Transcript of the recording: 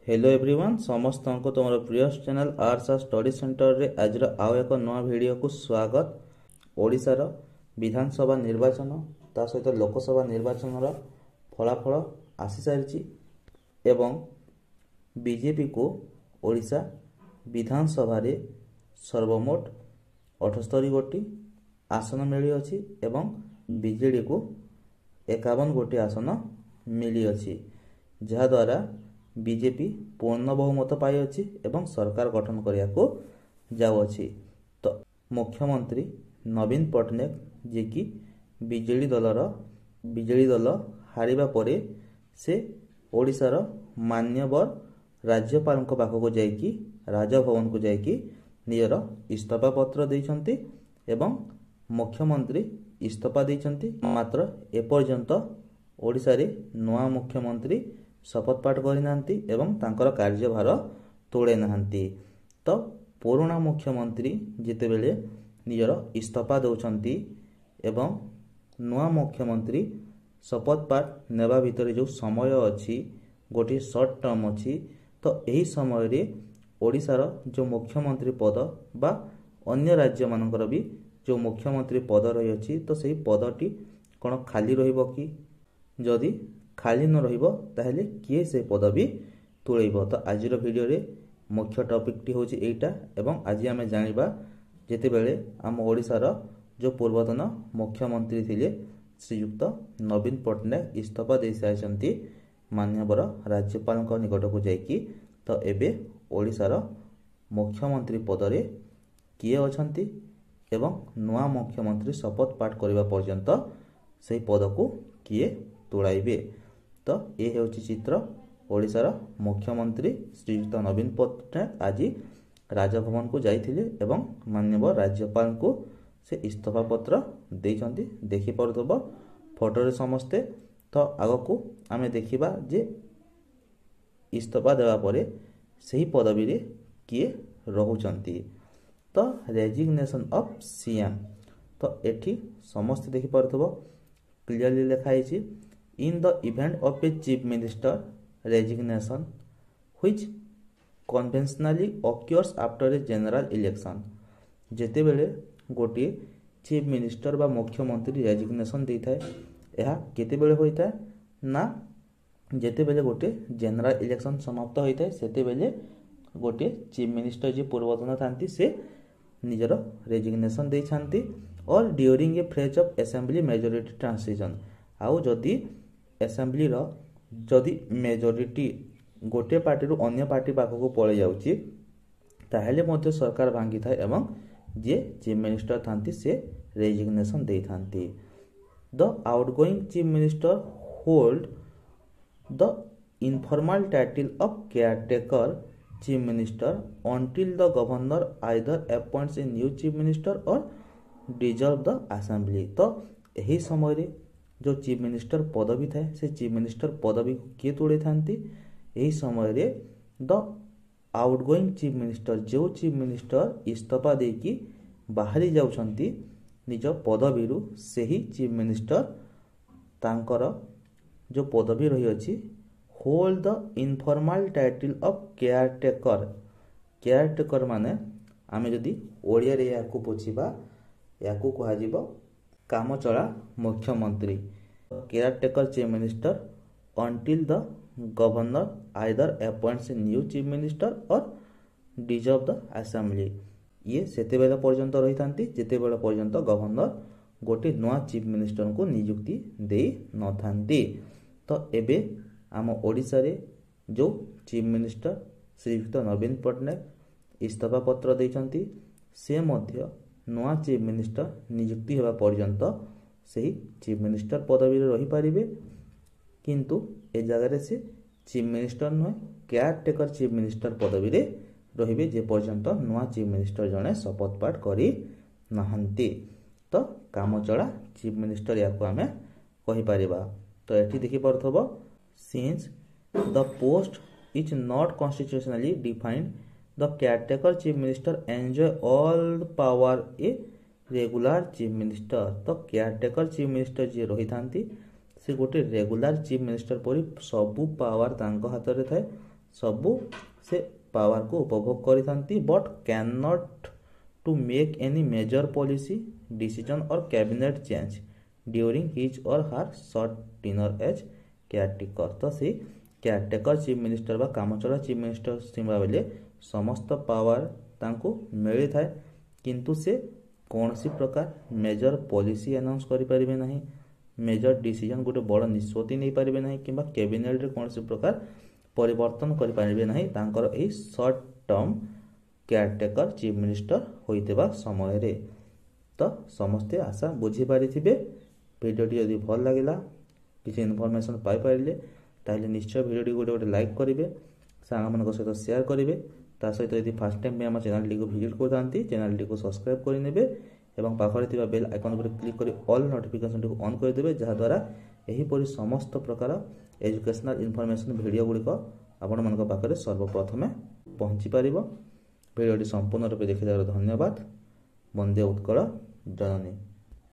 Hello everyone समस्त को तुम प्रिय चैनल आर्ट्स और स्टडी सेंटर रे आज आउ एक नया वीडियो को स्वागत। ओडिशार विधानसभा निर्वाचन ता सहित लोकसभा निर्वाचन फलाफल आसी सारी एवं बीजेपी को ओडिशा विधानसभा रे सर्वमोट 78 गोटी आसन मिली अछि एवं बीजेडी को 51 गोटी आसन मिली अछि जहा द्वारा बीजेपी पूर्ण बहुमत पाई अछि एवं सरकार गठन करिया को जाउ अछि। तो मुख्यमंत्री नवीन पटनायक जे कि बीजेडी दल हारिबा परे से ओडिशार मान्यवर राज्यपाल पाख को जाइकी राजभवन को जाइकी निजर इस्तीफा पत्र देइछन्ति एवं मुख्यमंत्री इस्तीफा देइछन्ति। मात्र एपर्यंत ओडिशा रे नवा मुख्यमंत्री शपथ पाठ करनाहांती एवं तांकर कार्यभार तोड़े नाहांती। तो पुराना मुख्यमंत्री जिते बेले निजर इस्तीफा दौरान एवं नवा मुख्यमंत्री शपथ पाठ नेबा भितर जो समय अच्छी गोटे सर्ट टर्म अच्छी तो यही समय रे ओडिशार जो मुख्यमंत्री पद बा अन्य राज्य मानकर भी जो मुख्यमंत्री पद रही अछि तो सही पदटी कौन खाली रहिबो कि जदि खाली न रहिबो ताहेले किए से पदवी तोड़ेबो। तो आज वीडियो रे मुख्य टॉपिक टी होची एटा एवं आज आमे जानिबा जेते बेले आम ओडिशार जो पूर्वतन मुख्यमंत्री थिले श्रीयुक्त नवीन पटनायक इस्तीफा दे साइछन्ती मान्यवर राज्यपाल निकट को जाइकी तो एबे ओडिशार मुख्यमंत्री पद रे किए अछन्ती एवं नवा मुख्यमंत्री शपथ पाठ करबा पर्यंत सेही पद को किए तोड़ाइबे। तो ये हेउची चित्र ओडिशार मुख्यमंत्री श्रीयुक्त नवीन पटनायक आज राजभवन को जाइथिले एवं माननीय राज्यपाल को से इस्तीफा पत्र देइछन्ती देखि परथबो फोटो रे समस्ते। तो आगो को आमे देखिबा जे इस्तीफा देवा परे सही पदवी रे किए रहुचन्ती। तो रेजिग्नेशन ऑफ सीएम तो एठी समस्त देखि परथबो क्लियरली लिखा है in the event of a chief minister resignation which conventionally occurs after a general election. जेते बेले गोटे चीफ मिनिस्टर बा मुख्यमंत्री रेजिग्नेशन देइथाय एहा केते बेले होइथाय ना जेते बेले गोटे जनरल इलेक्शन समाप्त होइथाय सेते बेले गोटे चीफ मिनिस्टर जे पूर्वतन थांती से निजर रेजिग्नेशन देइ छांती और during A phase of assembly majority transition आउ जदि असेंबली रो जदि मेजॉरिटी गोटे पार्टी रु अन्य पार्टी पाख को पळे जाउची ताहेले मध्य सरकार भांगी थाय एवं जे चीफ मिनिस्टर थांती से रेजिग्नेशन देइ थांती। The outgoing chief minister hold the informal title of caretaker chief minister until the governor either appoints a new chief minister or dissolve the assembly। तो यही समय रे जो चीफ मिनिस्टर पदवी थाए से चीफ मिनिस्टर पदवी को किए तोड़े थांती यही समय रे द आउटगोइंग चीफ मिनिस्टर जो चीफ मिनिस्टर इस्तीफा देकी बाहरी जाउछंती निज पदवी रु सेही चीफ मिनिस्टर तांकर जो पदवी रही अछि hold the informal title of caretaker माने आमे जदि ओडिया रे याकू पोछिबा याकू कहा जिवो कामचला मुख्यमंत्री। Caretaker chief minister until the governor either appoints a new chief minister or dissolve the assembly। ये सेते बेला पर्यंत रही थांती जेते बेला पर्यंत गवर्नर गोटे नवा चीफ मिनिस्टर को नियुक्ति देई न थांती। तो एबे आम ओडिशा रे जो चीफ मिनिस्टर श्रीयुक्त नवीन पटनायक इस्तीफा पत्र देइछन्ती से मध्य नवा चीफ मिनिस्टर नियुक्ति हेबा पर्यंत सही चीफ मिनिस्टर पदवी रे रही पारिबे किंतु ए जगह रे से चीफ मिनिस्टर न केयरटेकर चीफ मिनिस्टर पदवी रे रहिबे जे पर्यंत नवा चीफ मिनिस्टर जने शपथ पाठ करी नाहंती। तो कामचला चीफ मिनिस्टर याको आमे कहि पारिबा। तो एठी देखि परथबो since the post is not constitutionally defined the caretaker chief minister enjoy all the power a regular chief minister। तो caretaker chief minister जे रही थांती से गोटे रेगुलर चीफ मिनिस्टर परी सबु पावर तांको हाथ रे थाए ସବୁ ସେ ପାୱାର को उपभोग କରିଥାନ୍ତି but can not to make any major policy decision or cabinet change during his or her short tenure as caretaker. तो से केयरटेकर चीफ मिनिस्टर बा कामचला चीफ मिनिस्टर थिबा बेले समस्त पावर तांको मिली थाए किंतु से कौन सी प्रकार मेजर पॉलिसी अनाउंस करि परिबे नहीं, मेजर डिसीजन गोटे बड़ निष्पत्ति नहीं पारिबे नहीं किंबा कैबिनेट रे कौन सी प्रकार परिवर्तन करि परिबे नहीं तांकर एही short term caretaker chief minister होइतेबा समय रे। तो समस्ते आशा बुझी पारिथिबे। भिडियोटी यदि भल लागिला किसी इनफॉरमेशन पाई पारिले ताहले निश्चय भिडियोटी गोटे गोटे लाइक करिवे, सांग मानक सहित शेयर करिवे। ता सहित यदि फर्स्ट टाइम में हम चैनल को विजिट करथांती चैनल को सब्सक्राइब करि नेबे एवं पाखरे थिबा बेल आइकन पर क्लिक करी ऑल नोटिफिकेशन को ऑन कर देबे जहा द्वारा एही परि समस्त प्रकार एजुकेशनल इनफॉरमेशन वीडियो गुड़िक आपण मानक पाखरे सर्वप्रथमे पहुंची पारिबो। भिडियोटी संपूर्ण रूपे देखिदार धन्यवाद। वंदे उत्कल जननी।